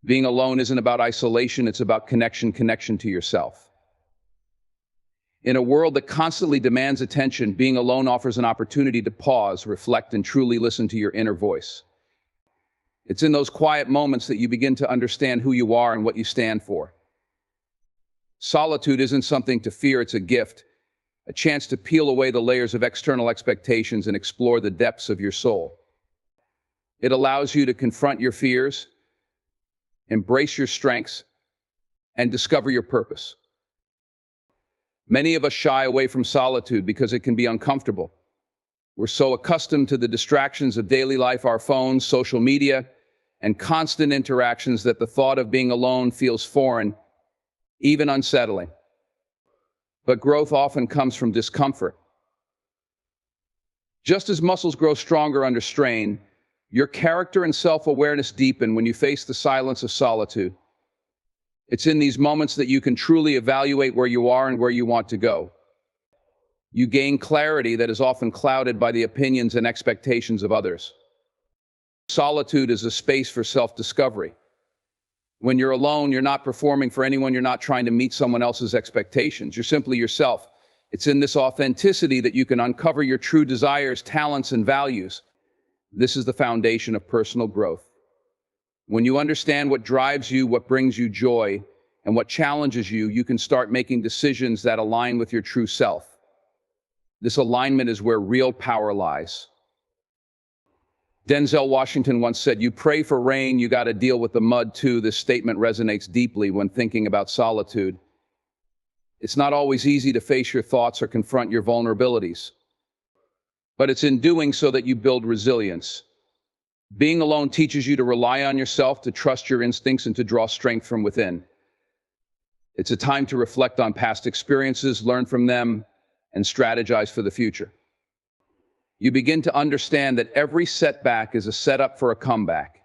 Being alone isn't about isolation, it's about connection to yourself. In a world that constantly demands attention, being alone offers an opportunity to pause, reflect, and truly listen to your inner voice. It's in those quiet moments that you begin to understand who you are and what you stand for. Solitude isn't something to fear, it's a gift, a chance to peel away the layers of external expectations and explore the depths of your soul. It allows you to confront your fears, embrace your strengths, and discover your purpose. Many of us shy away from solitude because it can be uncomfortable. We're so accustomed to the distractions of daily life, our phones, social media, and constant interactions that the thought of being alone feels foreign, even unsettling. But growth often comes from discomfort. Just as muscles grow stronger under strain, your character and self-awareness deepen when you face the silence of solitude. It's in these moments that you can truly evaluate where you are and where you want to go. You gain clarity that is often clouded by the opinions and expectations of others. Solitude is a space for self-discovery. When you're alone, you're not performing for anyone, you're not trying to meet someone else's expectations. You're simply yourself. It's in this authenticity that you can uncover your true desires, talents, and values. This is the foundation of personal growth. When you understand what drives you, what brings you joy, and what challenges you, you can start making decisions that align with your true self. This alignment is where real power lies. Denzel Washington once said, "You pray for rain, you got to deal with the mud too." This statement resonates deeply when thinking about solitude. It's not always easy to face your thoughts or confront your vulnerabilities, but it's in doing so that you build resilience. Being alone teaches you to rely on yourself, to trust your instincts, and to draw strength from within. It's a time to reflect on past experiences, learn from them, and strategize for the future. You begin to understand that every setback is a setup for a comeback,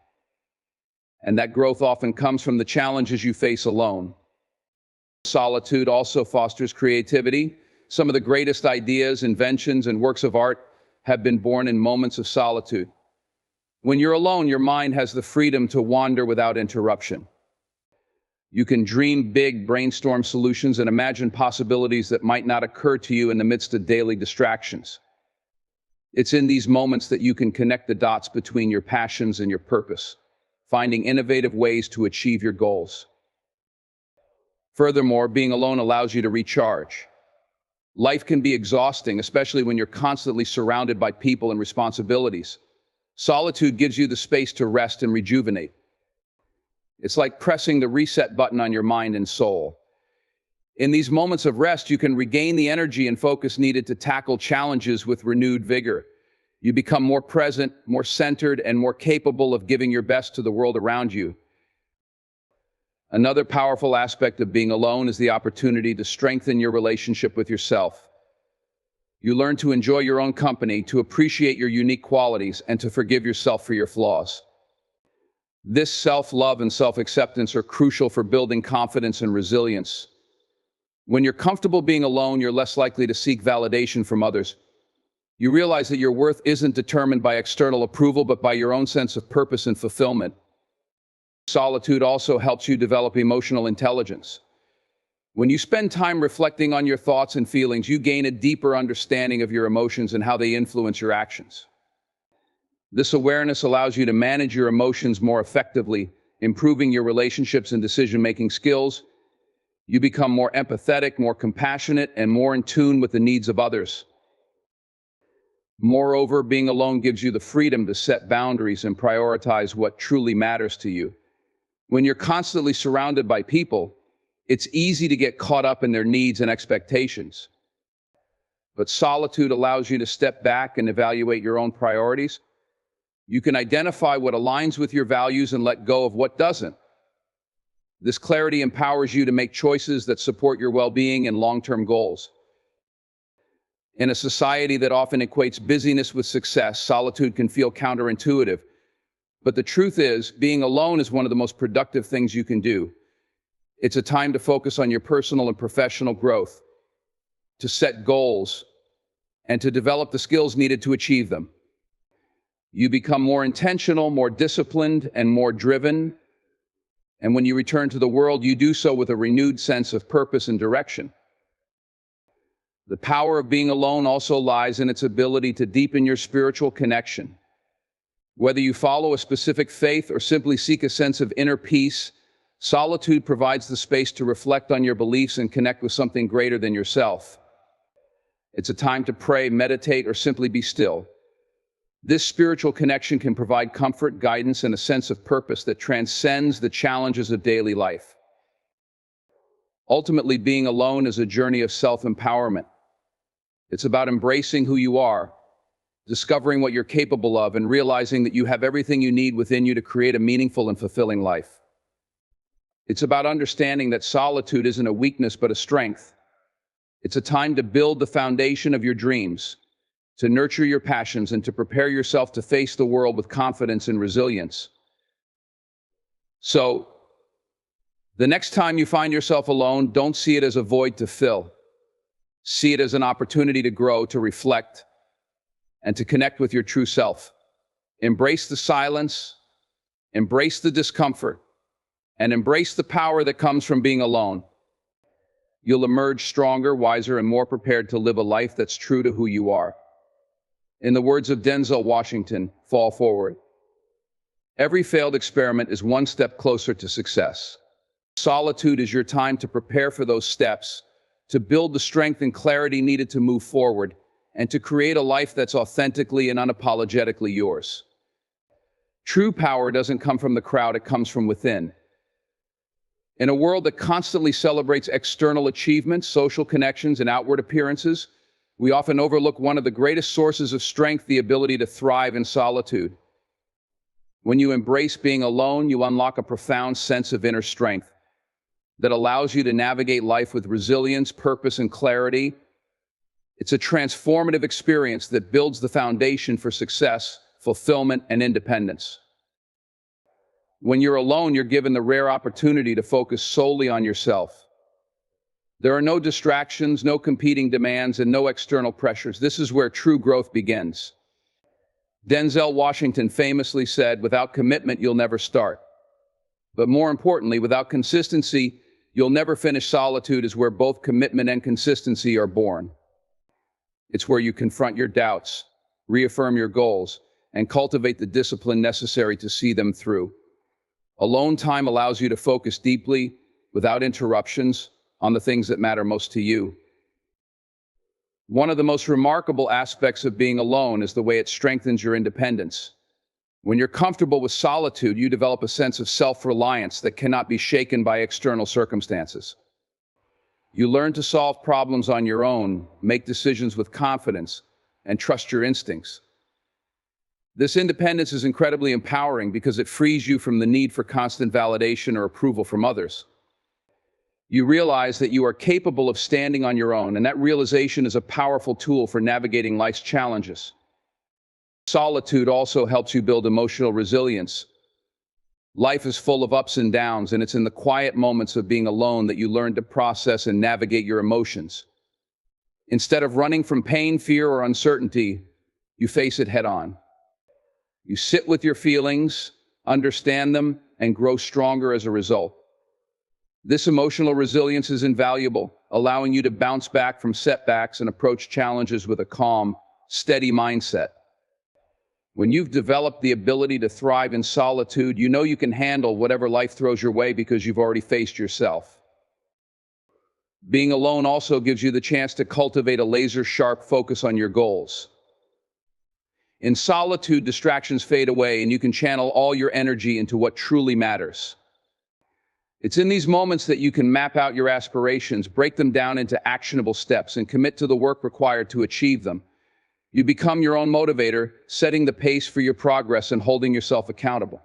and that growth often comes from the challenges you face alone. Solitude also fosters creativity. Some of the greatest ideas, inventions, and works of art have been born in moments of solitude. When you're alone, your mind has the freedom to wander without interruption. You can dream big, brainstorm solutions, and imagine possibilities that might not occur to you in the midst of daily distractions. It's in these moments that you can connect the dots between your passions and your purpose, finding innovative ways to achieve your goals. Furthermore, being alone allows you to recharge. Life can be exhausting, especially when you're constantly surrounded by people and responsibilities. Solitude gives you the space to rest and rejuvenate. It's like pressing the reset button on your mind and soul. In these moments of rest, you can regain the energy and focus needed to tackle challenges with renewed vigor. You become more present, more centered, and more capable of giving your best to the world around you. Another powerful aspect of being alone is the opportunity to strengthen your relationship with yourself. You learn to enjoy your own company, to appreciate your unique qualities, and to forgive yourself for your flaws. This self-love and self-acceptance are crucial for building confidence and resilience. When you're comfortable being alone, you're less likely to seek validation from others. You realize that your worth isn't determined by external approval, but by your own sense of purpose and fulfillment. Solitude also helps you develop emotional intelligence. When you spend time reflecting on your thoughts and feelings, you gain a deeper understanding of your emotions and how they influence your actions. This awareness allows you to manage your emotions more effectively, improving your relationships and decision-making skills. You become more empathetic, more compassionate, and more in tune with the needs of others. Moreover, being alone gives you the freedom to set boundaries and prioritize what truly matters to you. When you're constantly surrounded by people, it's easy to get caught up in their needs and expectations. But solitude allows you to step back and evaluate your own priorities. You can identify what aligns with your values and let go of what doesn't. This clarity empowers you to make choices that support your well-being and long-term goals. In a society that often equates busyness with success, solitude can feel counterintuitive. But the truth is, being alone is one of the most productive things you can do. It's a time to focus on your personal and professional growth, to set goals, and to develop the skills needed to achieve them. You become more intentional, more disciplined, and more driven. And when you return to the world, you do so with a renewed sense of purpose and direction. The power of being alone also lies in its ability to deepen your spiritual connection. Whether you follow a specific faith or simply seek a sense of inner peace, solitude provides the space to reflect on your beliefs and connect with something greater than yourself. It's a time to pray, meditate, or simply be still. This spiritual connection can provide comfort, guidance, and a sense of purpose that transcends the challenges of daily life. Ultimately, being alone is a journey of self-empowerment. It's about embracing who you are, discovering what you're capable of, and realizing that you have everything you need within you to create a meaningful and fulfilling life. It's about understanding that solitude isn't a weakness but a strength. It's a time to build the foundation of your dreams, to nurture your passions, and to prepare yourself to face the world with confidence and resilience. So, the next time you find yourself alone, don't see it as a void to fill. See it as an opportunity to grow, to reflect, and to connect with your true self. Embrace the silence, embrace the discomfort, and embrace the power that comes from being alone. You'll emerge stronger, wiser, and more prepared to live a life that's true to who you are. In the words of Denzel Washington, fall forward. Every failed experiment is one step closer to success. Solitude is your time to prepare for those steps, to build the strength and clarity needed to move forward, and to create a life that's authentically and unapologetically yours. True power doesn't come from the crowd, it comes from within. In a world that constantly celebrates external achievements, social connections, and outward appearances, we often overlook one of the greatest sources of strength, the ability to thrive in solitude. When you embrace being alone, you unlock a profound sense of inner strength that allows you to navigate life with resilience, purpose, and clarity. It's a transformative experience that builds the foundation for success, fulfillment, and independence. When you're alone, you're given the rare opportunity to focus solely on yourself. There are no distractions, no competing demands, and no external pressures. This is where true growth begins. Denzel Washington famously said, "Without commitment, you'll never start. But more importantly, without consistency, you'll never finish." Solitude is where both commitment and consistency are born. It's where you confront your doubts, reaffirm your goals, and cultivate the discipline necessary to see them through. Alone time allows you to focus deeply, without interruptions, on the things that matter most to you. One of the most remarkable aspects of being alone is the way it strengthens your independence. When you're comfortable with solitude, you develop a sense of self-reliance that cannot be shaken by external circumstances. You learn to solve problems on your own, make decisions with confidence, and trust your instincts. This independence is incredibly empowering because it frees you from the need for constant validation or approval from others. You realize that you are capable of standing on your own, and that realization is a powerful tool for navigating life's challenges. Solitude also helps you build emotional resilience. Life is full of ups and downs, and it's in the quiet moments of being alone that you learn to process and navigate your emotions. Instead of running from pain, fear, or uncertainty, you face it head-on. You sit with your feelings, understand them, and grow stronger as a result. This emotional resilience is invaluable, allowing you to bounce back from setbacks and approach challenges with a calm, steady mindset. When you've developed the ability to thrive in solitude, you know you can handle whatever life throws your way because you've already faced yourself. Being alone also gives you the chance to cultivate a laser-sharp focus on your goals. In solitude, distractions fade away and you can channel all your energy into what truly matters. It's in these moments that you can map out your aspirations, break them down into actionable steps, and commit to the work required to achieve them. You become your own motivator, setting the pace for your progress and holding yourself accountable.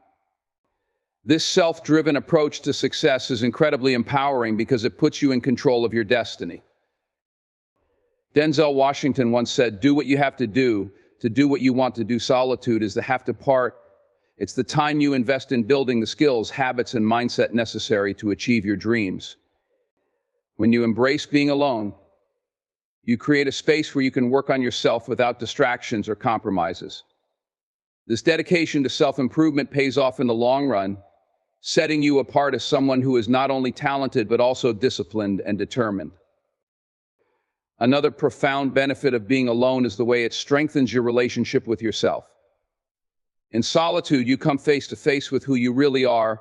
This self-driven approach to success is incredibly empowering because it puts you in control of your destiny. Denzel Washington once said, "Do what you have to do what you want to do." Solitude is the have to part. It's the time you invest in building the skills, habits, and mindset necessary to achieve your dreams. When you embrace being alone, you create a space where you can work on yourself without distractions or compromises. This dedication to self-improvement pays off in the long run, setting you apart as someone who is not only talented but also disciplined and determined. Another profound benefit of being alone is the way it strengthens your relationship with yourself. In solitude, you come face to face with who you really are,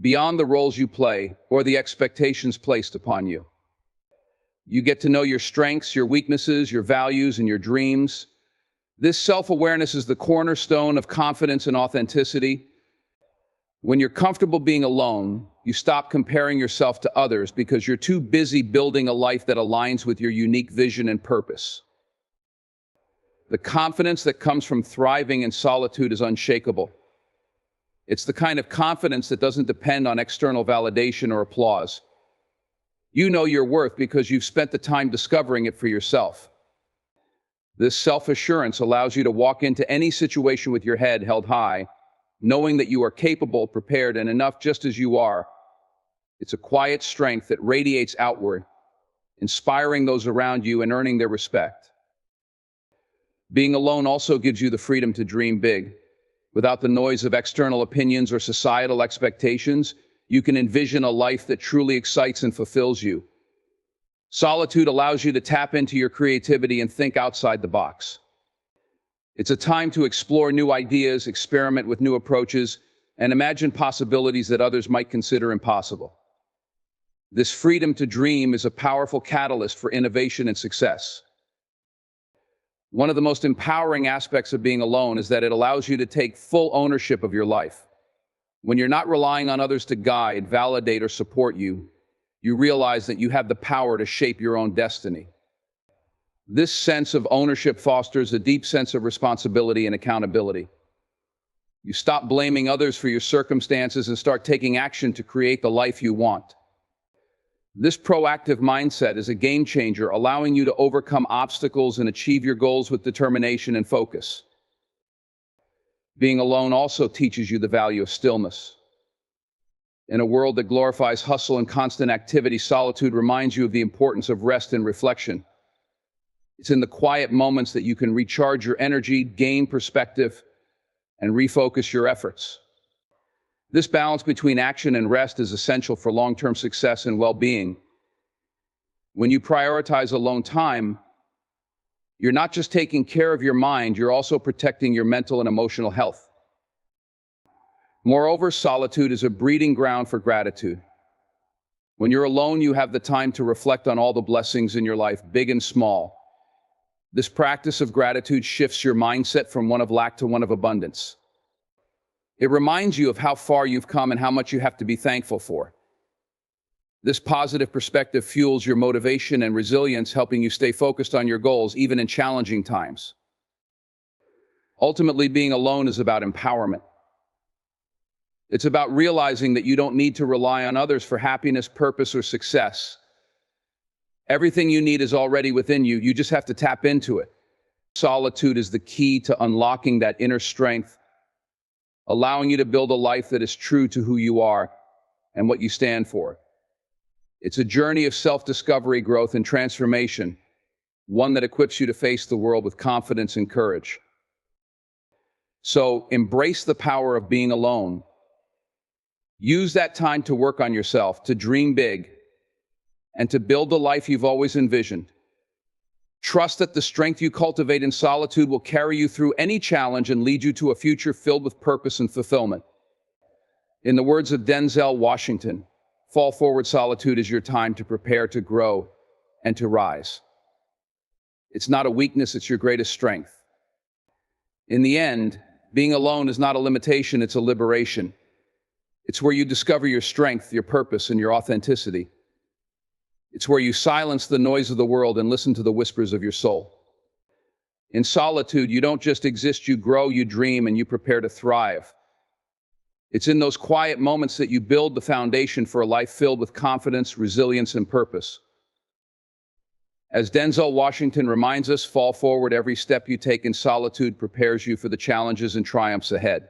beyond the roles you play or the expectations placed upon you. You get to know your strengths, your weaknesses, your values, and your dreams. This self-awareness is the cornerstone of confidence and authenticity. When you're comfortable being alone, you stop comparing yourself to others because you're too busy building a life that aligns with your unique vision and purpose. The confidence that comes from thriving in solitude is unshakable. It's the kind of confidence that doesn't depend on external validation or applause. You know your worth because you've spent the time discovering it for yourself. This self-assurance allows you to walk into any situation with your head held high, knowing that you are capable, prepared, and enough just as you are. It's a quiet strength that radiates outward, inspiring those around you and earning their respect. Being alone also gives you the freedom to dream big. Without the noise of external opinions or societal expectations, you can envision a life that truly excites and fulfills you. Solitude allows you to tap into your creativity and think outside the box. It's a time to explore new ideas, experiment with new approaches, and imagine possibilities that others might consider impossible. This freedom to dream is a powerful catalyst for innovation and success. One of the most empowering aspects of being alone is that it allows you to take full ownership of your life. When you're not relying on others to guide, validate, or support you, you realize that you have the power to shape your own destiny. This sense of ownership fosters a deep sense of responsibility and accountability. You stop blaming others for your circumstances and start taking action to create the life you want. This proactive mindset is a game changer, allowing you to overcome obstacles and achieve your goals with determination and focus. Being alone also teaches you the value of stillness. In a world that glorifies hustle and constant activity, solitude reminds you of the importance of rest and reflection. It's in the quiet moments that you can recharge your energy, gain perspective, and refocus your efforts. This balance between action and rest is essential for long-term success and well-being. When you prioritize alone time, you're not just taking care of your mind, you're also protecting your mental and emotional health. Moreover, solitude is a breeding ground for gratitude. When you're alone, you have the time to reflect on all the blessings in your life, big and small. This practice of gratitude shifts your mindset from one of lack to one of abundance. It reminds you of how far you've come and how much you have to be thankful for. This positive perspective fuels your motivation and resilience, helping you stay focused on your goals even in challenging times. Ultimately, being alone is about empowerment. It's about realizing that you don't need to rely on others for happiness, purpose, or success. Everything you need is already within you. You just have to tap into it. Solitude is the key to unlocking that inner strength, allowing you to build a life that is true to who you are and what you stand for. It's a journey of self-discovery, growth, and transformation, one that equips you to face the world with confidence and courage. So embrace the power of being alone. Use that time to work on yourself, to dream big, and to build the life you've always envisioned. Trust that the strength you cultivate in solitude will carry you through any challenge and lead you to a future filled with purpose and fulfillment. In the words of Denzel Washington, fall forward, solitude is your time to prepare to grow and to rise. It's not a weakness, it's your greatest strength. In the end, being alone is not a limitation, it's a liberation. It's where you discover your strength, your purpose, and your authenticity. It's where you silence the noise of the world and listen to the whispers of your soul. In solitude, you don't just exist, you grow, you dream, and you prepare to thrive. It's in those quiet moments that you build the foundation for a life filled with confidence, resilience, and purpose. As Denzel Washington reminds us, fall forward. Every step you take in solitude prepares you for the challenges and triumphs ahead.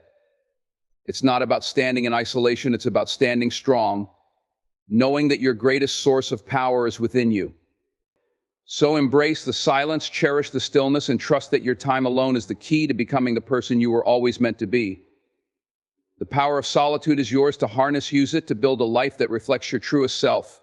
It's not about standing in isolation, it's about standing strong, knowing that your greatest source of power is within you. So embrace the silence, cherish the stillness, and trust that your time alone is the key to becoming the person you were always meant to be. The power of solitude is yours to harness, use it to build a life that reflects your truest self.